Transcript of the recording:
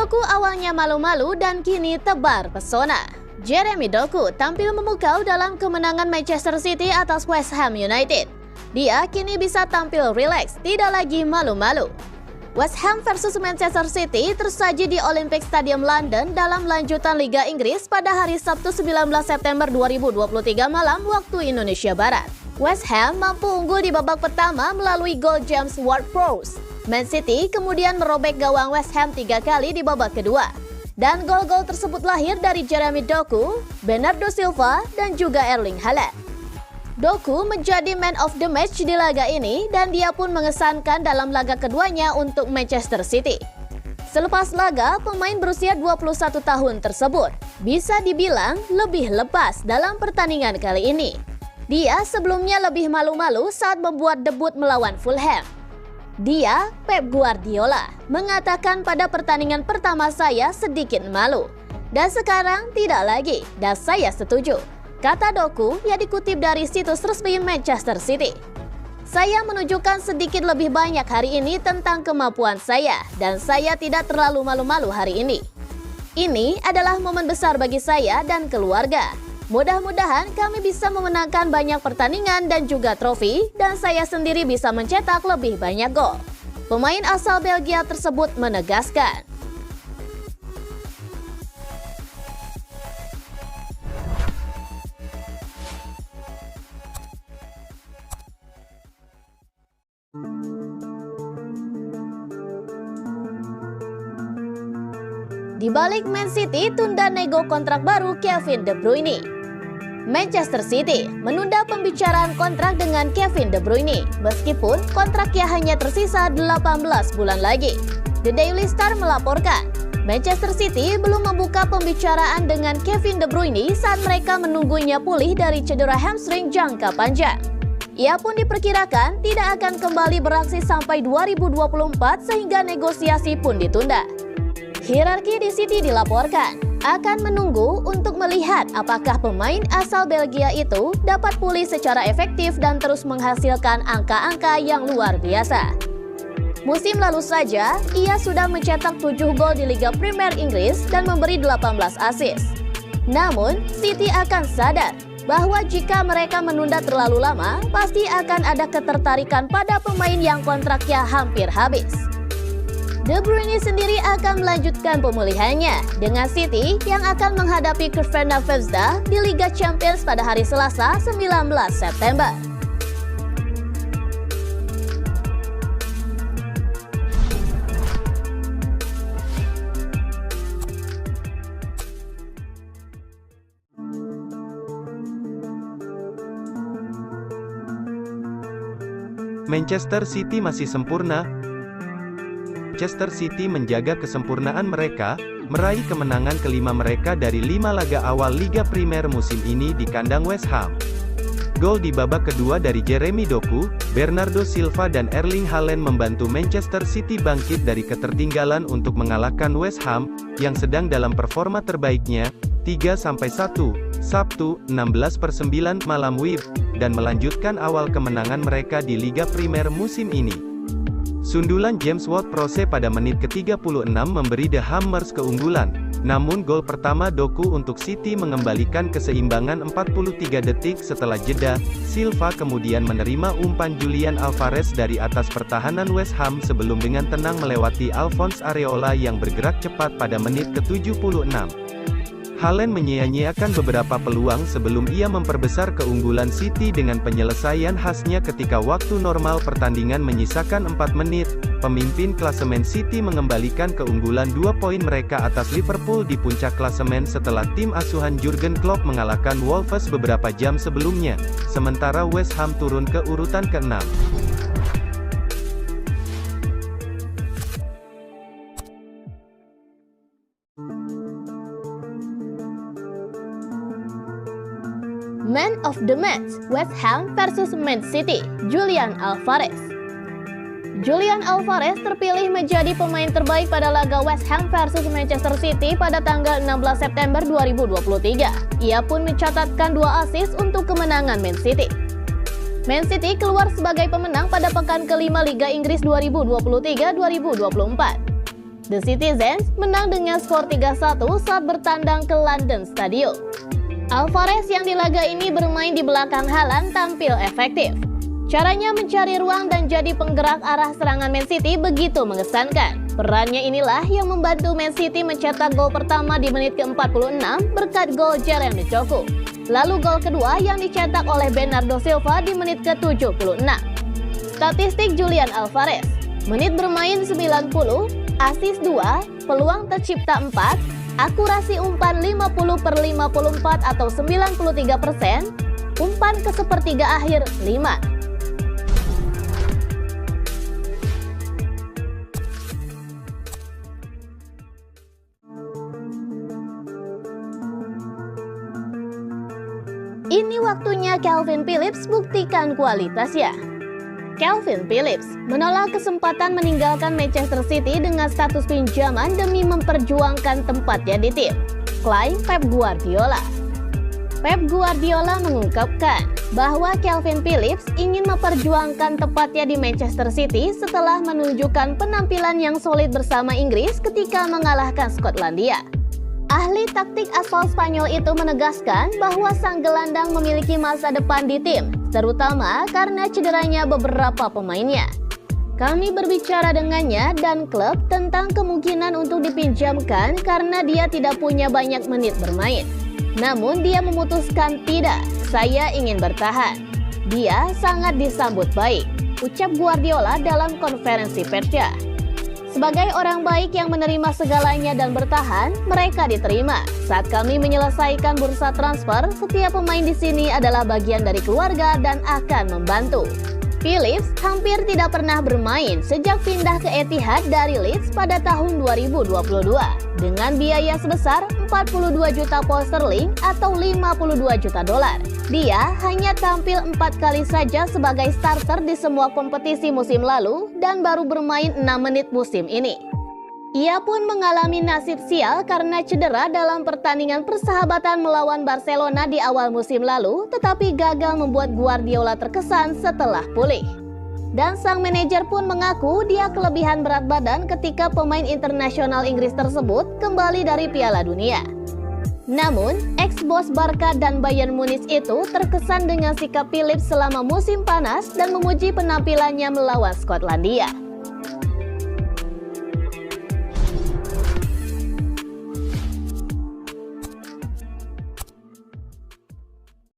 Doku awalnya malu-malu dan kini tebar pesona. Jeremy Doku tampil memukau dalam kemenangan Manchester City atas West Ham United. Dia kini bisa tampil rileks, tidak lagi malu-malu. West Ham versus Manchester City tersaji di Olympic Stadium London dalam lanjutan Liga Inggris pada hari Sabtu 19 September 2023 malam waktu Indonesia Barat. West Ham mampu unggul di babak pertama melalui gol James Ward-Prowse. Man City kemudian merobek gawang West Ham 3 kali di babak kedua. Dan gol-gol tersebut lahir dari Jeremy Doku, Bernardo Silva, dan juga Erling Haaland. Doku menjadi man of the match di laga ini dan dia pun mengesankan dalam laga keduanya untuk Manchester City. Selepas laga, pemain berusia 21 tahun tersebut bisa dibilang lebih lepas dalam pertandingan kali ini. Dia sebelumnya lebih malu-malu saat membuat debut melawan Fulham. Dia, Pep Guardiola, mengatakan pada pertandingan pertama saya sedikit malu. Dan sekarang tidak lagi, dan saya setuju. Kata Doku yang dikutip dari situs resmi Manchester City. Saya menunjukkan sedikit lebih banyak hari ini tentang kemampuan saya, dan saya tidak terlalu malu-malu hari ini. Ini adalah momen besar bagi saya dan keluarga. Mudah-mudahan kami bisa memenangkan banyak pertandingan dan juga trofi, dan saya sendiri bisa mencetak lebih banyak gol. Pemain asal Belgia tersebut menegaskan. Di balik Man City tunda nego kontrak baru Kevin De Bruyne. Manchester City menunda pembicaraan kontrak dengan Kevin De Bruyne meskipun kontraknya hanya tersisa 18 bulan lagi. The Daily Star melaporkan, Manchester City belum membuka pembicaraan dengan Kevin De Bruyne saat mereka menunggunya pulih dari cedera hamstring jangka panjang. Ia pun diperkirakan tidak akan kembali beraksi sampai 2024 sehingga negosiasi pun ditunda. Hierarki di City dilaporkan akan menunggu untuk melihat apakah pemain asal Belgia itu dapat pulih secara efektif dan terus menghasilkan angka-angka yang luar biasa. Musim lalu saja, ia sudah mencetak 7 gol di Liga Premier Inggris dan memberi 18 assist. Namun, City akan sadar bahwa jika mereka menunda terlalu lama, pasti akan ada ketertarikan pada pemain yang kontraknya hampir habis. De Bruyne sendiri akan melanjutkan pemulihannya dengan City yang akan menghadapi Crvena Zvezda di Liga Champions pada hari Selasa 19 September. Manchester City masih sempurna. Manchester City menjaga kesempurnaan mereka, meraih kemenangan kelima mereka dari 5 laga awal Liga Primer musim ini di kandang West Ham. Gol di babak kedua dari Jeremy Doku, Bernardo Silva dan Erling Haaland membantu Manchester City bangkit dari ketertinggalan untuk mengalahkan West Ham, yang sedang dalam performa terbaiknya, 3-1, Sabtu, 16/9 malam WIB, dan melanjutkan awal kemenangan mereka di Liga Primer musim ini. Sundulan James Ward-Prowse pada menit ke-36 memberi The Hammers keunggulan, namun gol pertama Doku untuk City mengembalikan keseimbangan 43 detik setelah jeda. Silva kemudian menerima umpan Julian Alvarez dari atas pertahanan West Ham sebelum dengan tenang melewati Alphonse Areola yang bergerak cepat pada menit ke-76. Haaland menyia-nyiakan beberapa peluang sebelum ia memperbesar keunggulan City dengan penyelesaian khasnya ketika waktu normal pertandingan menyisakan 4 menit. Pemimpin klasemen City mengembalikan keunggulan 2 poin mereka atas Liverpool di puncak klasemen setelah tim asuhan Jurgen Klopp mengalahkan Wolves beberapa jam sebelumnya, sementara West Ham turun ke urutan ke-6. Man of the match, West Ham versus Man City, Julian Alvarez. Julian Alvarez terpilih menjadi pemain terbaik pada laga West Ham versus Manchester City pada tanggal 16 September 2023. Ia pun mencatatkan 2 assist untuk kemenangan Man City. Man City keluar sebagai pemenang pada pekan kelima Liga Inggris 2023-2024. The Citizens menang dengan skor 3-1 saat bertandang ke London Stadium. Alvarez yang di laga ini bermain di belakang Haaland tampil efektif. Caranya mencari ruang dan jadi penggerak arah serangan Man City begitu mengesankan. Perannya inilah yang membantu Man City mencetak gol pertama di menit ke-46 berkat gol Jeremy Doku. Lalu gol kedua yang dicetak oleh Bernardo Silva di menit ke-76. Statistik Julian Alvarez: menit bermain 90, assist 2, peluang tercipta 4, akurasi umpan 50/54 atau 93%, umpan ke sepertiga akhir 5. Ini waktunya Calvin Phillips buktikan kualitasnya. Calvin Phillips menolak kesempatan meninggalkan Manchester City dengan status pinjaman demi memperjuangkan tempatnya di tim, klaim Pep Guardiola. Pep Guardiola mengungkapkan bahwa Calvin Phillips ingin memperjuangkan tempatnya di Manchester City setelah menunjukkan penampilan yang solid bersama Inggris ketika mengalahkan Skotlandia. Ahli taktik asal Spanyol itu menegaskan bahwa sang gelandang memiliki masa depan di tim, terutama karena cederanya beberapa pemainnya. Kami berbicara dengannya dan klub tentang kemungkinan untuk dipinjamkan karena dia tidak punya banyak menit bermain. Namun dia memutuskan tidak, saya ingin bertahan. Dia sangat disambut baik, ucap Guardiola dalam konferensi persnya. Sebagai orang baik yang menerima segalanya dan bertahan, mereka diterima. Saat kami menyelesaikan bursa transfer, setiap pemain di sini adalah bagian dari keluarga dan akan membantu. Phillips hampir tidak pernah bermain sejak pindah ke Etihad dari Leeds pada tahun 2022 dengan biaya sebesar 42 juta pound sterling atau 52 juta dolar. Dia hanya tampil 4 kali saja sebagai starter di semua kompetisi musim lalu dan baru bermain 6 menit musim ini. Ia pun mengalami nasib sial karena cedera dalam pertandingan persahabatan melawan Barcelona di awal musim lalu, tetapi gagal membuat Guardiola terkesan setelah pulih. Dan sang manajer pun mengaku dia kelebihan berat badan ketika pemain internasional Inggris tersebut kembali dari Piala Dunia. Namun, ex-bos Barca dan Bayern Munich itu terkesan dengan sikap Phillips selama musim panas dan memuji penampilannya melawan Skotlandia.